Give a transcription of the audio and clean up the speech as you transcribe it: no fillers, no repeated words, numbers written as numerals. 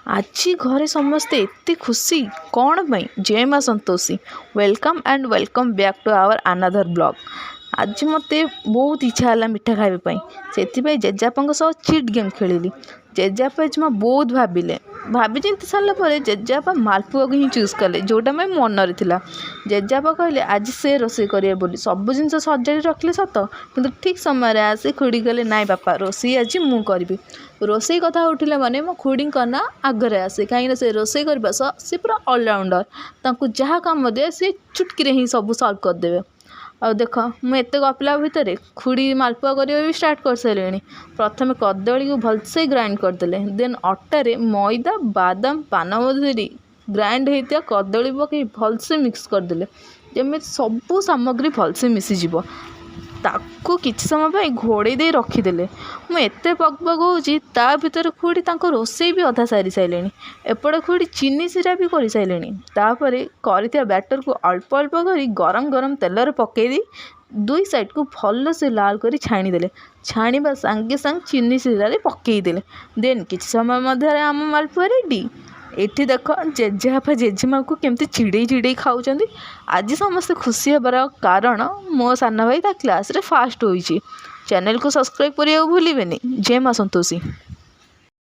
आज घरे समस्ते एते खुशी कौन पाई जय माँ Santoshi welcome and welcome back to our another blog. आज मत बहुत इच्छा है मिठा खावाई से जेजापा सह चिट गेम खेलिली। जेजापा जमा बहुत भाविले भाभी चिंती सारापर जेजापा मालपुआ को ही चूज कले जोटा मैं मन था। जेजापा कहले आज से रोसे करेंगे बोली सब जिन सजाड़ी रखले सत कि ठीक समय आसे खुड़ी कहले नाई बापा रोसे आज मु करी रोसे कथा उठिले माने मो खुड़ी ना आगरे आसे कहीं से रोसे करने सी पूरा अलराउंडर तांको जहाँ काम दे सी चुटकी ही सब सल्व करदे। आ देख मुझे गपला भितर खुड़ी मालपुआ करने भी स्टार्ट कर सारे। प्रथम कदली को भलसे ग्राइंड करदे देन अटारे मैदा बादाम पानमधुरी ग्राइंड होता कदली पकई भलसे मिक्स करदे जमी सबू सामग्री भलसे मिसीज ताकू किसी समय घोड़े दे रखीदे। मुझे पकपक होता भर खुड़ी रोसे भी अधा सारी सारे एपटे खुड़ी चीनी सिरा भी कर सारे। तापर कर बैटर को अल्प अल्प कर गरम गरम तेल पकईदी दुई साइड को भल से लाल कर छाणीदे। छाणीबा सांगे सांग चीनी सिरा पकईदे देन किसी समय मध्य आम मालपुआ रेडी। एठी देख जेजेबापा जेजेमा को केमती चिड़े चिड़े खाऊँ। आज समस्ते खुशी हबार कारण मो साना भाई क्लास रे फास्ट होइछि। चैनल को सब्सक्राइब करिया भूलिबेनी। जय माँ संतोषी।